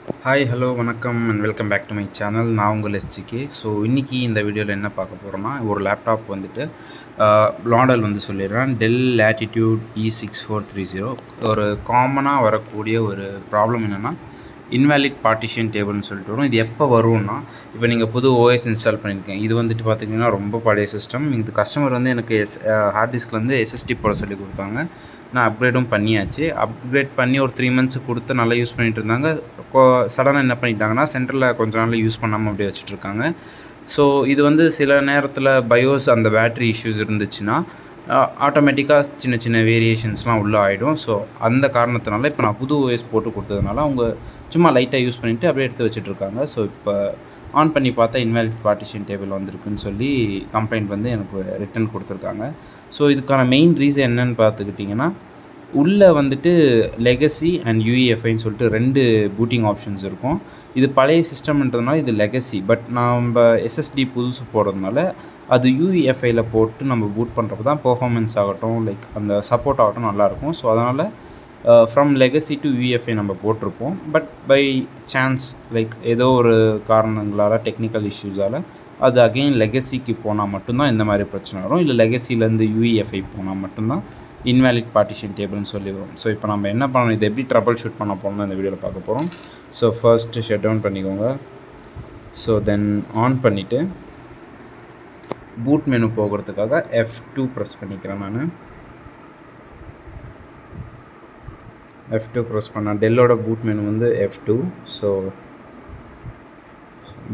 Hi hello வணக்கம் and welcome back to my channel. நான் உங்கள் எஸ்ஜிகே. ஸோ இன்றைக்கி இந்த வீடியோவில் என்ன பார்க்க போகிறோன்னா, ஒரு லேப்டாப் வந்துட்டு மாடல் வந்து சொல்லிடுறேன். Dell Latitude E6430. ஒரு காமனாக வரக்கூடிய ஒரு ப்ராப்ளம் என்னென்னா, இன்வேலிட் பார்ட்டிஷன் டேபிள்னு சொல்லிட்டு வரும். இது எப்போ வரும்னா, இப்போ நீங்கள் புது ஓஎஸ் இன்ஸ்டால் பண்ணியிருக்கீங்க. இது வந்துட்டு பார்த்திங்கன்னா ரொம்ப பழைய சிஸ்டம். இது கஸ்டமர் வந்து எனக்கு ஹார்ட் டிஸ்கில் வந்து எஸ்எஸ்டி போட சொல்லி கொடுத்தாங்க. நான் அப்கிரேடும் பண்ணியாச்சு. அப்கிரேட் பண்ணி ஒரு 3 மந்த்ஸ் கொடுத்து நல்லா யூஸ் பண்ணிகிட்டு இருந்தாங்க. சடனாக என்ன பண்ணிட்டாங்கன்னா, சென்டரில் கொஞ்ச நாள் யூஸ் பண்ணாமல் அப்படியே வச்சுட்ருக்காங்க. ஸோ இது வந்து சில நேரத்தில் பயோஸ் அந்த பேட்ரி இஷ்யூஸ் இருந்துச்சுன்னா ஆட்டோமேட்டிக்காக சின்ன சின்ன வேரியேஷன்ஸ்லாம் உள்ளே ஆகிடும். ஸோ அந்த காரணத்தினால இப்போ நான் புது ஓஎஸ் போட்டு கொடுத்ததுனால அவங்க சும்மா லைட்டாக யூஸ் பண்ணிவிட்டு அப்படியே எடுத்து வச்சுட்ருக்காங்க. ஸோ இப்போ ஆன் பண்ணி பார்த்தா இன்வாலிட் பார்ட்டிஷன் டேபிள் வந்திருக்குன்னு சொல்லி கம்ப்ளைண்ட் வந்து எனக்கு ரிட்டன் கொடுத்துருக்காங்க. ஸோ இதுக்கான மெயின் ரீசன் என்னன்னு பார்த்துக்கிட்டிங்கன்னா, உள்ளே வந்துட்டு லெகசி அண்ட் யூஇஎஃப்ஐன்னு சொல்லிட்டு 2 பூட்டிங் ஆப்ஷன்ஸ் இருக்கும். இது பழைய சிஸ்டம்ன்றதுனால இது லெகசி. பட் நம்ம எஸ்எஸ்டி புதுசு போடுறதுனால அது யூஇஎஃப்ஐயில் போட்டு நம்ம பூட் பண்ணுறப்ப தான் பெர்ஃபார்மன்ஸ் ஆகட்டும், லைக் அந்த சப்போர்ட் ஆகட்டும் நல்லாயிருக்கும். ஸோ அதனால் ஃப்ரம் லெகசி டு யூஎஃப்ஐ நம்ம போட்டிருப்போம். பட் பை சான்ஸ் லைக் ஏதோ ஒரு காரணங்களால், டெக்னிக்கல் இஷ்யூஸால் அது அகெயின் லெகசிக்கு போனால் மட்டும்தான் இந்த மாதிரி பிரச்சனை வரும். இல்லை லெகசிலேருந்து யூஇஎஃப்ஐ போனால் மட்டும்தான் இன்வேலிட் பார்ட்டிஷன் டேபிள்னு சொல்லி வரும். ஸோ இப்போ நம்ம என்ன பண்ணணும், இது எப்படி ட்ரபிள் ஷூட் பண்ண போகிறோம் இந்த வீடியோவில் பார்க்க போகிறோம். ஸோ ஃபர்ஸ்ட்டு ஷட் டவுன் பண்ணிக்கோங்க. ஸோ தென் ஆன் பண்ணிவிட்டு பூட் மெனு போகிறதுக்காக F2 ப்ரெஸ் பண்ணிக்கிறேன். நான் F2 ப்ரெஸ் பண்ணேன். டெல்லோட பூட் மெனு வந்து F2. ஸோ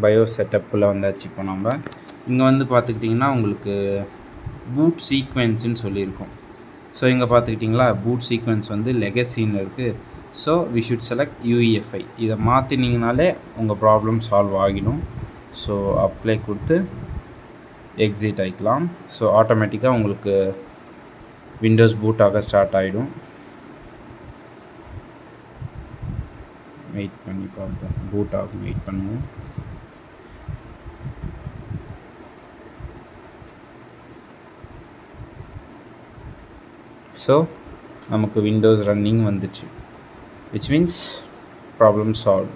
பயோ செட்டப்பில் வந்தாச்சு. இப்போ நம்ம இங்கே வந்து பார்த்துக்கிட்டிங்கன்னா உங்களுக்கு பூட் சீக்வென்ஸுன்னு சொல்லியிருக்கோம். ஸோ இங்கே பார்த்துக்கிட்டிங்களா, பூட் சீக்வென்ஸ் வந்து லெகசின்னு இருக்குது. So we should select UEFI. இதை மாற்றினீங்கனாலே உங்கள் ப்ராப்ளம் சால்வ் ஆகிடும். ஸோ அப்ளை கொடுத்து எக்ஸிட் ஆகிக்கலாம். ஸோ ஆட்டோமேட்டிக்காக உங்களுக்கு விண்டோஸ் பூட் ஆக ஸ்டார்ட் ஆகிடும். வெயிட் பண்ணி பார்ப்போம். பூட் ஆகும், வெயிட் பண்ணுங்கள். ஸோ நமக்கு விண்டோஸ் ரன்னிங் வந்துச்சு, which means problem solve.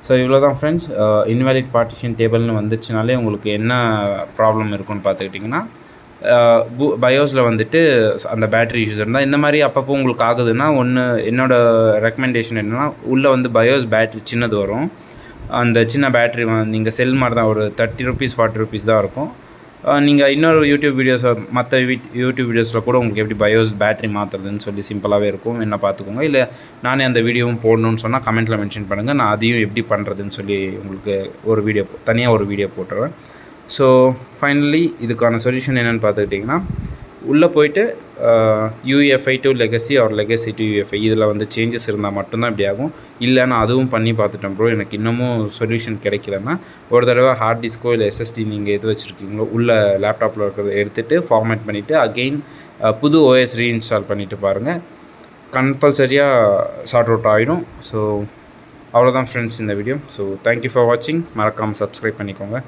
So இவ்வளோ தான் ஃப்ரெண்ட்ஸ். இன்வேலிட் பார்ட்டிஷன் டேபிள்னு வந்துச்சுனாலே உங்களுக்கு என்ன ப்ராப்ளம் இருக்குன்னு பார்த்துக்கிட்டிங்கன்னா, பயோஸில் வந்துட்டு அந்த பேட்ரி இஷ்யூஸ் இருந்தால் இந்த மாதிரி அப்பப்போ உங்களுக்கு ஆகுதுன்னா, ஒன்று என்னோடய ரெக்கமெண்டேஷன் என்னென்னா, உள்ளே வந்து பயோஸ் பேட்ரி சின்னது வரும். அந்த சின்ன பேட்ரி நீங்கள் செல் மாதிரி தான், ஒரு 30 rupees 40 rupees தான் இருக்கும். நீங்கள் இன்னொரு யூடியூப் வீடியோஸ், மற்ற யூடியூப் வீடியோஸில் கூட உங்களுக்கு எப்படி பயோஸ் பேட்ரி மாற்றுறதுன்னு சொல்லி சிம்பிளாகவே இருக்கும். என்ன பார்த்துக்கோங்க. இல்லை நானே அந்த வீடியோவும் போடணுன்னு சொன்னால் கமெண்ட்டில் மென்ஷன் பண்ணுங்கள். நான் அதையும் எப்படி பண்ணுறதுன்னு சொல்லி உங்களுக்கு ஒரு வீடியோ தனியாக ஒரு வீடியோ போட்டுருவேன். ஸோ ஃபைனலி இதுக்கான சொல்யூஷன் என்னென்னு பார்த்துக்கிட்டிங்கன்னா, உள்ளே போய்ட்டு UEFI to legacy or legacy to UEFI இதில் வந்து சேஞ்சஸ் இருந்தால் மட்டும்தான் இப்படி ஆகும். இல்லைன்னா அதுவும் பண்ணி பார்த்துட்டேன் ப்ரோ, எனக்கு இன்னமும் சொல்யூஷன் கிடைக்கலன்னா ஒரு தடவை ஹார்ட் டிஸ்கோ இல்லை எஸ்எஸ்டி நீங்கள் எது வச்சுருக்கீங்களோ உள்ள லேப்டாப்பில் இருக்கிறத எடுத்துகிட்டு ஃபார்மேட் பண்ணிவிட்டு அகெயின் புது ஓஎஸ் ரீஇன்ஸ்டால் பண்ணிவிட்டு பாருங்கள். கம்பல்சரியாக சார்ட் அவுட் ஆகிடும். ஸோ அவ்வளோதான் ஃப்ரெண்ட்ஸ் இந்த வீடியோ. ஸோ தேங்க்யூ ஃபார் வாட்சிங். மறக்காமல் சப்ஸ்கிரைப் பண்ணிக்கோங்க.